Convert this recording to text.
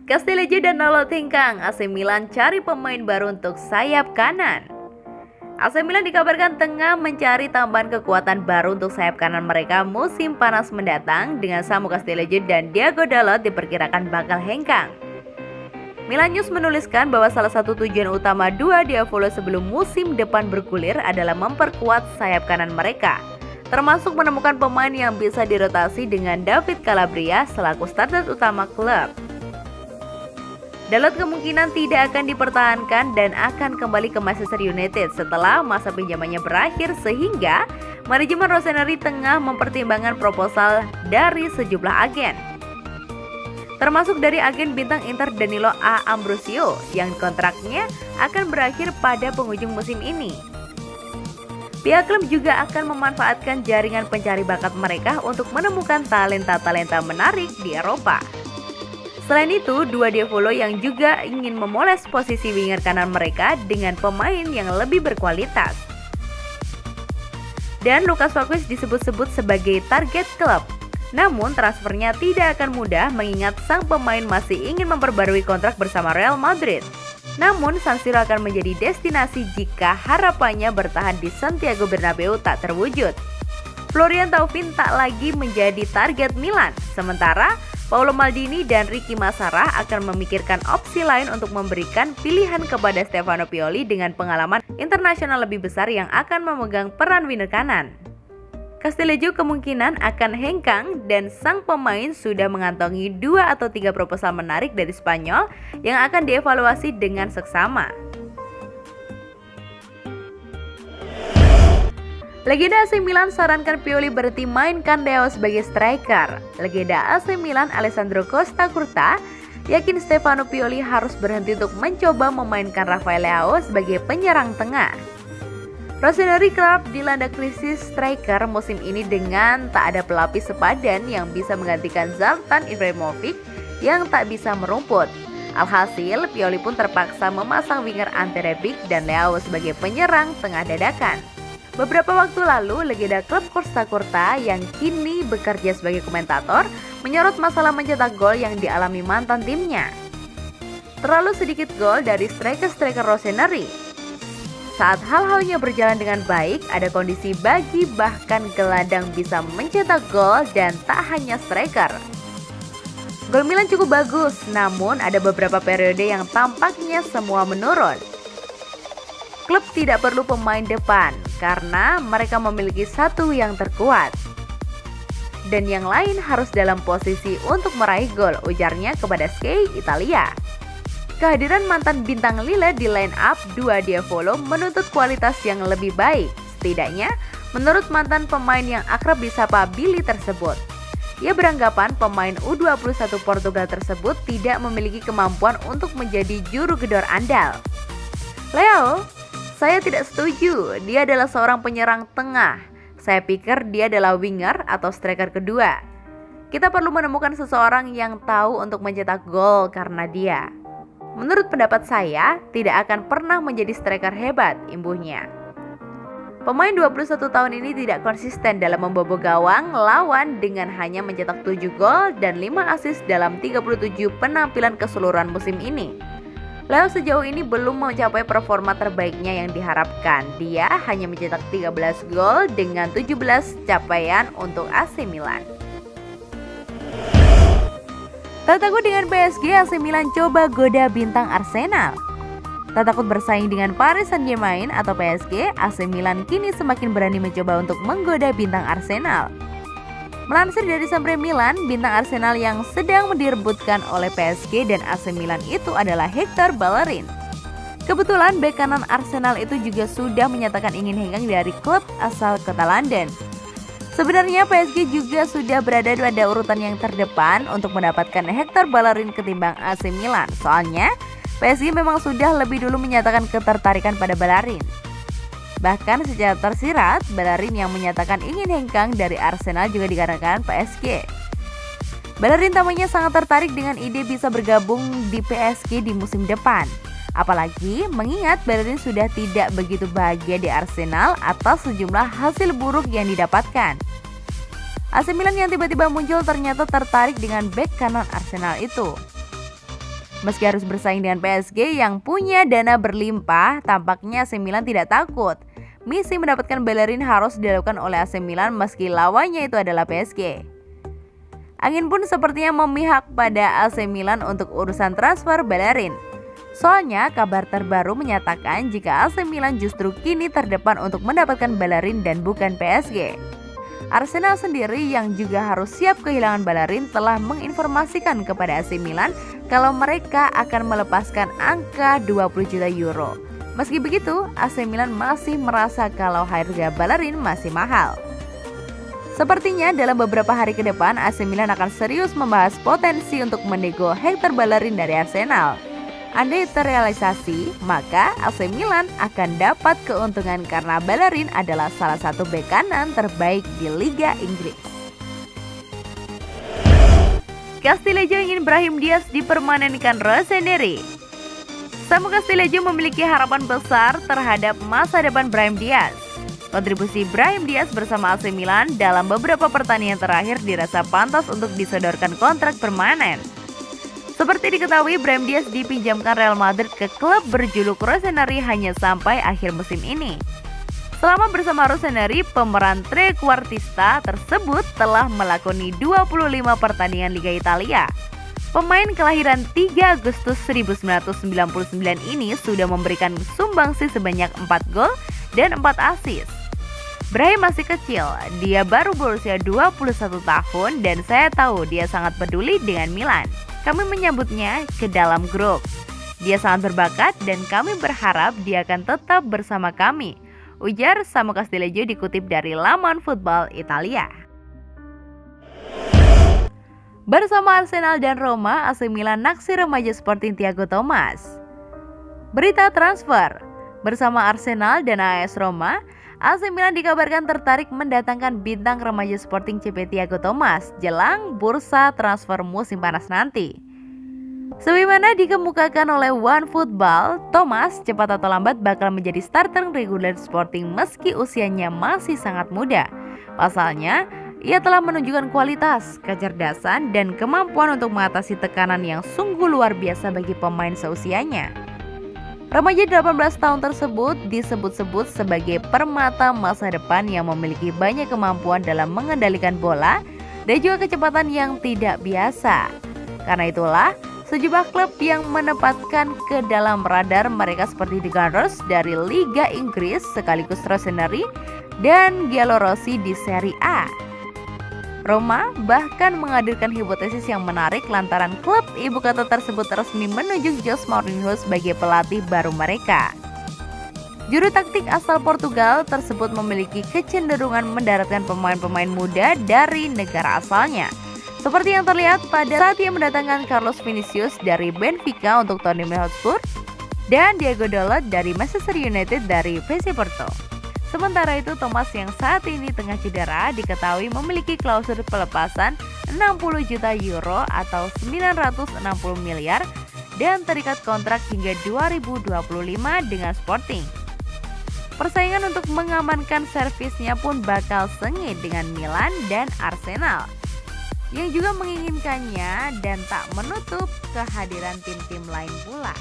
Castelletto dan Nolo Tengkang, AC Milan cari pemain baru untuk sayap kanan. AC Milan dikabarkan tengah mencari tambahan kekuatan baru untuk sayap kanan mereka musim panas mendatang dengan Samu Castelletto dan Diogo Dalot diperkirakan bakal hengkang. Milan News menuliskan bahwa salah satu tujuan utama dua Diavolo sebelum musim depan bergulir adalah memperkuat sayap kanan mereka, termasuk menemukan pemain yang bisa dirotasi dengan David Calabria selaku starter utama klub. Dalot kemungkinan tidak akan dipertahankan dan akan kembali ke Manchester United setelah masa pinjamannya berakhir, sehingga manajemen Rossoneri tengah mempertimbangkan proposal dari sejumlah agen, termasuk dari agen bintang Inter Danilo A. Ambrosio yang kontraknya akan berakhir pada penghujung musim ini. Pihak klub juga akan memanfaatkan jaringan pencari bakat mereka untuk menemukan talenta-talenta menarik di Eropa. Selain itu, dua Diavolo yang juga ingin memoles posisi winger kanan mereka dengan pemain yang lebih berkualitas. Dan Lucas Vazquez disebut-sebut sebagai target klub. Namun transfernya tidak akan mudah mengingat sang pemain masih ingin memperbarui kontrak bersama Real Madrid. Namun San Siro akan menjadi destinasi jika harapannya bertahan di Santiago Bernabeu tak terwujud. Florian Thauvin tak lagi menjadi target Milan, sementara Paolo Maldini dan Ricky Massara akan memikirkan opsi lain untuk memberikan pilihan kepada Stefano Pioli dengan pengalaman internasional lebih besar yang akan memegang peran winger kanan. Castelletto kemungkinan akan hengkang dan sang pemain sudah mengantongi 2 atau 3 proposal menarik dari Spanyol yang akan dievaluasi dengan seksama. Legenda AC Milan sarankan Pioli berhenti mainkan Leo sebagai striker. Legenda AC Milan Alessandro Costa Curta yakin Stefano Pioli harus berhenti untuk mencoba memainkan Rafael Leao sebagai penyerang tengah. Rossoneri Club dilanda krisis striker musim ini dengan tak ada pelapis sepadan yang bisa menggantikan Zlatan Ibrahimovic yang tak bisa merumput. Alhasil, Pioli pun terpaksa memasang winger Ante Rebic dan Leao sebagai penyerang tengah dadakan. Beberapa waktu lalu, legenda klub Costa Curta yang kini bekerja sebagai komentator menyorot masalah mencetak gol yang dialami mantan timnya. Terlalu sedikit gol dari striker-striker Rossoneri. Saat hal-halnya berjalan dengan baik, ada kondisi bagi bahkan gelandang bisa mencetak gol dan tak hanya striker. Gol Milan cukup bagus, namun ada beberapa periode yang tampaknya semua menurun. Klub tidak perlu pemain depan karena mereka memiliki satu yang terkuat. Dan yang lain harus dalam posisi untuk meraih gol, ujarnya kepada Sky Italia. Kehadiran mantan bintang Lille di line up dua Diavolo menuntut kualitas yang lebih baik, setidaknya menurut mantan pemain yang akrab disapa Billy tersebut. Ia beranggapan pemain U21 Portugal tersebut tidak memiliki kemampuan untuk menjadi juru gedor andal. Leo, saya tidak setuju, dia adalah seorang penyerang tengah. Saya pikir dia adalah winger atau striker kedua. Kita perlu menemukan seseorang yang tahu untuk mencetak gol karena dia. Menurut pendapat saya, tidak akan pernah menjadi striker hebat, imbuhnya. Pemain 21 tahun ini tidak konsisten dalam membobol gawang lawan dengan hanya mencetak 7 gol dan 5 assist dalam 37 penampilan keseluruhan musim ini. Leo sejauh ini belum mencapai performa terbaiknya yang diharapkan. Dia hanya mencetak 13 gol dengan 17 capaian untuk AC Milan. Tak takut dengan PSG, AC Milan coba goda bintang Arsenal. Tak takut bersaing dengan Paris Saint-Germain atau PSG, AC Milan kini semakin berani mencoba untuk menggoda bintang Arsenal. Melansir dari Sempre Milan, bintang Arsenal yang sedang direbutkan oleh PSG dan AC Milan itu adalah Hector Bellerin. Kebetulan bek kanan Arsenal itu juga sudah menyatakan ingin hengkang dari klub asal kota London. Sebenarnya PSG juga sudah berada pada urutan yang terdepan untuk mendapatkan Hector Bellerin ketimbang AC Milan. Soalnya PSG memang sudah lebih dulu menyatakan ketertarikan pada Bellerin. Bahkan secara tersirat, Bellerin yang menyatakan ingin hengkang dari Arsenal juga dikarenakan PSG. Bellerin tampaknya sangat tertarik dengan ide bisa bergabung di PSG di musim depan. Apalagi mengingat Bellerin sudah tidak begitu bahagia di Arsenal atas sejumlah hasil buruk yang didapatkan. AC Milan yang tiba-tiba muncul ternyata tertarik dengan bek kanan Arsenal itu. Meski harus bersaing dengan PSG yang punya dana berlimpah, tampaknya AC Milan tidak takut. Misi mendapatkan Bellerin harus dilakukan oleh AC Milan meski lawannya itu adalah PSG. Angin pun sepertinya memihak pada AC Milan untuk urusan transfer Bellerin. Soalnya kabar terbaru menyatakan jika AC Milan justru kini terdepan untuk mendapatkan Bellerin dan bukan PSG. Arsenal sendiri yang juga harus siap kehilangan Bellerin telah menginformasikan kepada AC Milan kalau mereka akan melepaskan angka 20 juta euro. Meski begitu, AC Milan masih merasa kalau harga Bellerin masih mahal. Sepertinya dalam beberapa hari ke depan AC Milan akan serius membahas potensi untuk menego Hector Bellerin dari Arsenal. Andai terrealisasi, maka AC Milan akan dapat keuntungan karena Bellerin adalah salah satu bek kanan terbaik di Liga Inggris. Castillejo ingin Brahim Diaz dipermanenkan Rossoneri. Samu Castillejo memiliki harapan besar terhadap masa depan Brahim Diaz. Kontribusi Brahim Diaz bersama AC Milan dalam beberapa pertandingan terakhir dirasa pantas untuk disodorkan kontrak permanen. Seperti diketahui, Brahim Diaz dipinjamkan Real Madrid ke klub berjuluk Rossoneri hanya sampai akhir musim ini. Selama bersama Rossoneri, pemeran trequartista tersebut telah melakoni 25 pertandingan Liga Italia. Pemain kelahiran 3 Agustus 1999 ini sudah memberikan sumbangsi sebanyak 4 gol dan 4 assist. Brahim masih kecil, dia baru berusia 21 tahun dan saya tahu dia sangat peduli dengan Milan. Kami menyambutnya ke dalam grup. Dia sangat berbakat dan kami berharap dia akan tetap bersama kami, ujar Samu Castillejo dikutip dari laman Football Italia. Bersama Arsenal dan Roma, AC Milan naksir remaja Sporting Thiago Thomas. Berita transfer. Bersama Arsenal dan AS Roma, AC Milan dikabarkan tertarik mendatangkan bintang remaja Sporting CP Thiago Thomas jelang bursa transfer musim panas nanti. Sebagaimana dikemukakan oleh OneFootball, Thomas cepat atau lambat bakal menjadi starter reguler Sporting meski usianya masih sangat muda. Pasalnya, ia telah menunjukkan kualitas, kecerdasan, dan kemampuan untuk mengatasi tekanan yang sungguh luar biasa bagi pemain seusianya. Remaja 18 tahun tersebut disebut-sebut sebagai permata masa depan yang memiliki banyak kemampuan dalam mengendalikan bola dan juga kecepatan yang tidak biasa. Karena itulah, sejumlah klub yang menempatkan ke dalam radar mereka seperti The Gunners dari Liga Inggris sekaligus Rossoneri dan Giallorossi di Serie A. Roma bahkan menghadirkan hipotesis yang menarik lantaran klub ibu kota tersebut resmi menunjuk Jose Mourinho sebagai pelatih baru mereka. Juru taktik asal Portugal tersebut memiliki kecenderungan mendaratkan pemain-pemain muda dari negara asalnya. Seperti yang terlihat pada saat ia mendatangkan Carlos Vinicius dari Benfica untuk Tottenham Hotspur dan Diego Dalot dari Manchester United dari FC Porto. Sementara itu, Thomas yang saat ini tengah cedera diketahui memiliki klausul pelepasan 60 juta euro atau 960 miliar dan terikat kontrak hingga 2025 dengan Sporting. Persaingan untuk mengamankan servisnya pun bakal sengit dengan Milan dan Arsenal yang juga menginginkannya dan tak menutup kehadiran tim-tim lain pula.